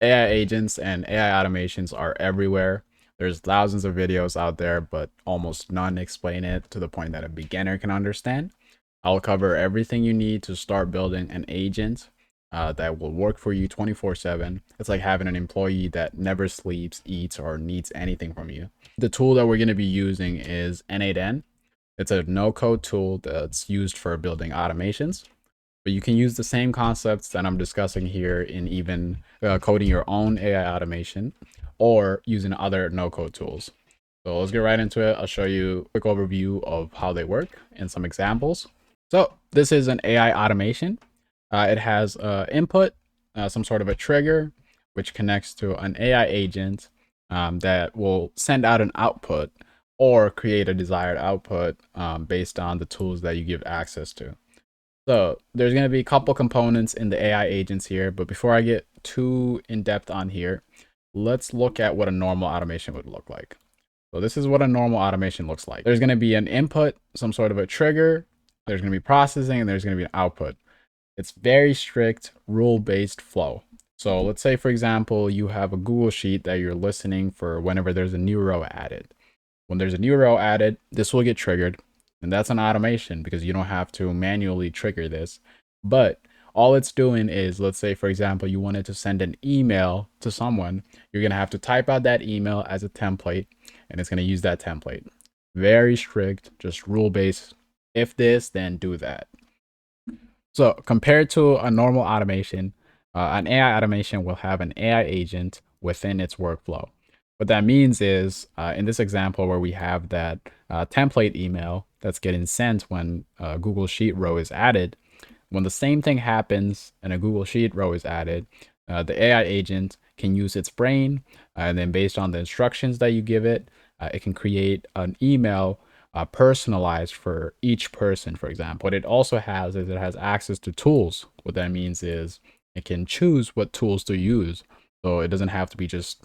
AI agents and AI automations are everywhere. There's thousands of videos out there, but almost none explain it to the point that a beginner can understand. I'll cover everything you need to start building an agent that will work for you 24/7. It's like having an employee that never sleeps, eats, or needs anything from you. The tool that we're going to be using is n8n. It's a no code tool that's used for building automations. But you can use the same concepts that I'm discussing here in even coding your own AI automation or using other no code tools. So let's get right into it. I'll show you a quick overview of how they work and some examples. So this is an AI automation. It has input, some sort of a trigger, which connects to an AI agent that will send out an output or create a desired output based on the tools that you give access to. So there's going to be a couple components in the AI agents here, but before I get too in depth on here, let's look at what a normal automation would look like. So this is what a normal automation looks like. There's going to be an input, some sort of a trigger, there's going to be processing, and there's going to be an output. It's very strict rule-based flow. So let's say, for example, you have a Google Sheet that you're listening for whenever there's a new row added. When there's a new row added, this will get triggered. And that's an automation because you don't have to manually trigger this. But all it's doing is, let's say, for example, you wanted to send an email to someone. You're going to have to type out that email as a template, and it's going to use that template. Very strict, just rule based. If this, then do that. So compared to a normal automation, an AI automation will have an AI agent within its workflow. What that means is, in this example where we have that template email that's getting sent when a Google Sheet row is added, when the same thing happens and a Google Sheet row is added, the AI agent can use its brain, and then based on the instructions that you give it, it can create an email personalized for each person, for example. What it also has is it has access to tools. What that means is it can choose what tools to use. So it doesn't have to be just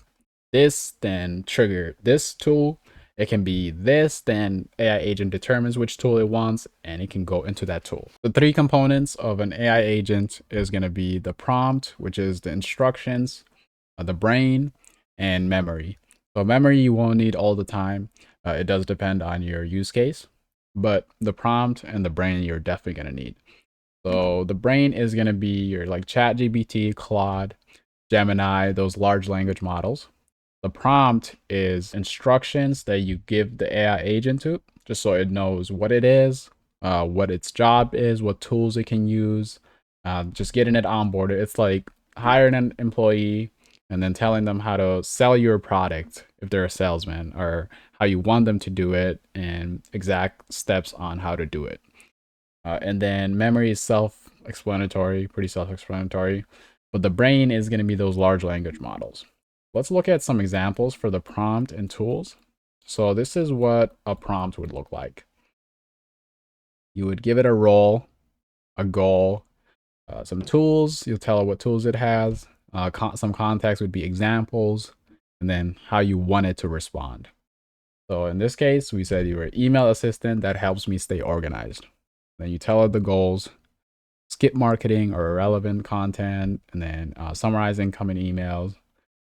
this, then trigger this tool. It can be this, then AI agent determines which tool it wants, and it can go into that tool. The three components of an AI agent is going to be the prompt, which is the instructions, the brain, and memory. So memory you won't need all the time. It does depend on your use case, but the prompt and the brain you're definitely going to need. So the brain is going to be your like ChatGPT, Claude, Gemini, those large language models. The prompt is instructions that you give the AI agent to, just so it knows what it is, what its job is, what tools it can use, just getting it onboarded. It's like hiring an employee and then telling them how to sell your product if they're a salesman, or how you want them to do it and exact steps on how to do it. And then memory is self-explanatory, pretty self-explanatory, but the brain is going to be those large language models. Let's look at some examples for the prompt and tools. So this is what a prompt would look like. You would give it a role, a goal, some tools. You'll tell it what tools it has. Some context would be examples, and then how you want it to respond. So in this case, we said you're an email assistant that helps me stay organized. Then you tell it the goals, skip marketing or irrelevant content, and then summarize incoming emails.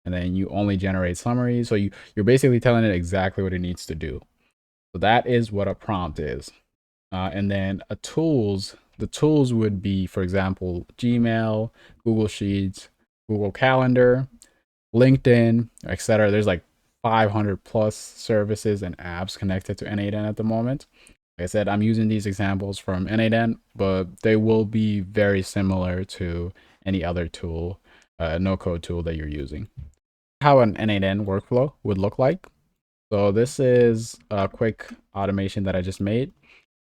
And then you only generate summaries. So you're basically telling it exactly what it needs to do. So that is what a prompt is. And then the tools would be, for example, Gmail, Google Sheets, Google Calendar, LinkedIn, etc. There's like 500 plus services and apps connected to n8n at the moment. Like I said, I'm using these examples from n8n, but they will be very similar to any other tool, no code tool that you're using. How an n8n workflow would look like. So this is a quick automation that I just made.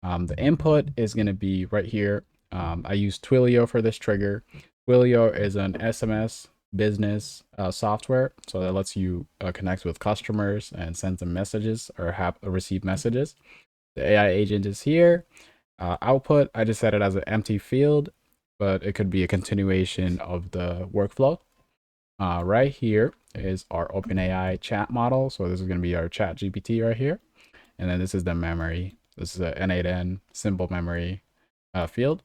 The input is going to be right here. I use Twilio for this trigger. Twilio is an SMS business software, so that lets you connect with customers and send them messages or have receive messages. The AI agent is here. Output, I just set it as an empty field, but it could be a continuation of the workflow. Right here is our OpenAI chat model. So this is going to be our chat GPT right here. And then this is the memory. This is a n8n simple memory field.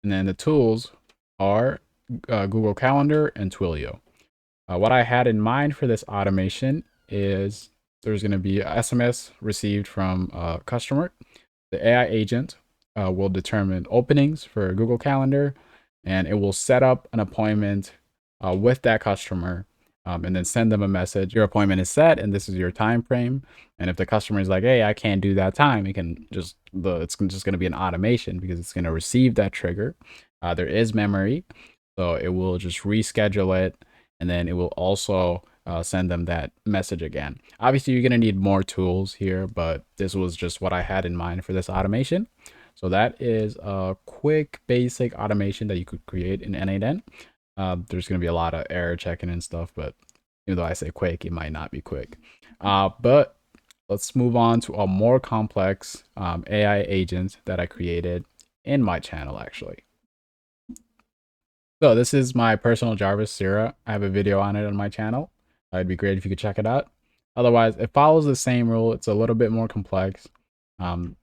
And then the tools are Google Calendar and Twilio. What I had in mind for this automation is there's going to be a SMS received from a customer. The AI agent will determine openings for Google Calendar, and it will set up an appointment with that customer, and then send them a message. Your appointment is set, and this is your time frame. And if the customer is like, "Hey, I can't do that time," it can just it's just going to be an automation because it's going to receive that trigger. There is memory, so it will just reschedule it, and then it will also send them that message again. Obviously, you're going to need more tools here, but this was just what I had in mind for this automation. So that is a quick basic automation that you could create in n8n. There's going to be a lot of error checking and stuff, but even though I say quick, it might not be quick. But let's move on to a more complex AI agent that I created in my channel, actually. So this is my personal Jarvis Sierra. I have a video on it on my channel. It'd be great if you could check it out. Otherwise, it follows the same rule. It's a little bit more complex.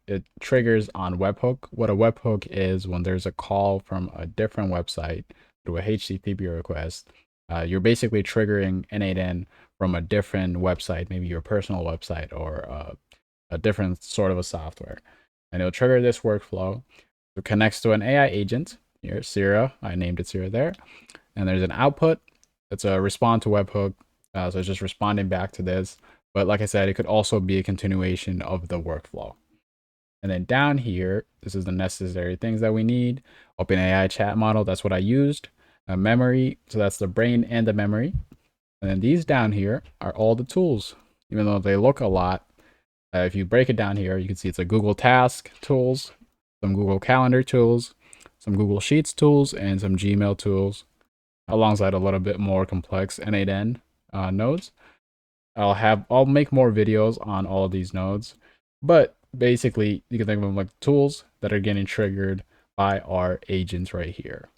It triggers on webhook. What a webhook is when there's a call from a different website through a HTTP request. You're basically triggering n8n from a different website, maybe your personal website or a different sort of a software. And it'll trigger this workflow. It connects to an AI agent. Here, Sierra. I named it Sierra there. And there's an output. It's a respond to webhook. So it's just responding back to this. But like I said, it could also be a continuation of the workflow. And then down here, this is the necessary things that we need. OpenAI chat model, that's what I used. Memory, so that's the brain and the memory. And then these down here are all the tools. Even though they look a lot, if you break it down here, you can see it's a Google Task tools, some Google Calendar tools, some Google Sheets tools, and some Gmail tools, alongside a little bit more complex n8n nodes. I'll make more videos on all of these nodes, but basically you can think of them like tools that are getting triggered by our agents right here.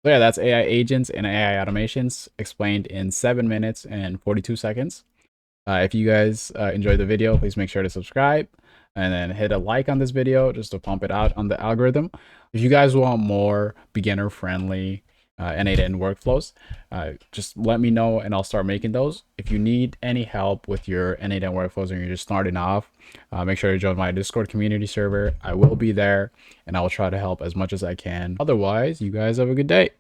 So yeah, that's AI agents and AI automations explained in 7 minutes and 42 seconds. If you guys enjoyed the video, please make sure to subscribe and then hit a like on this video just to pump it out on the algorithm. If you guys want more beginner friendly n8n workflows, just let me know and I'll start making those. If you need any help with your n8n workflows and you're just starting off, make sure to join my Discord community server. I will be there and I will try to help as much as I can. Otherwise, you guys have a good day.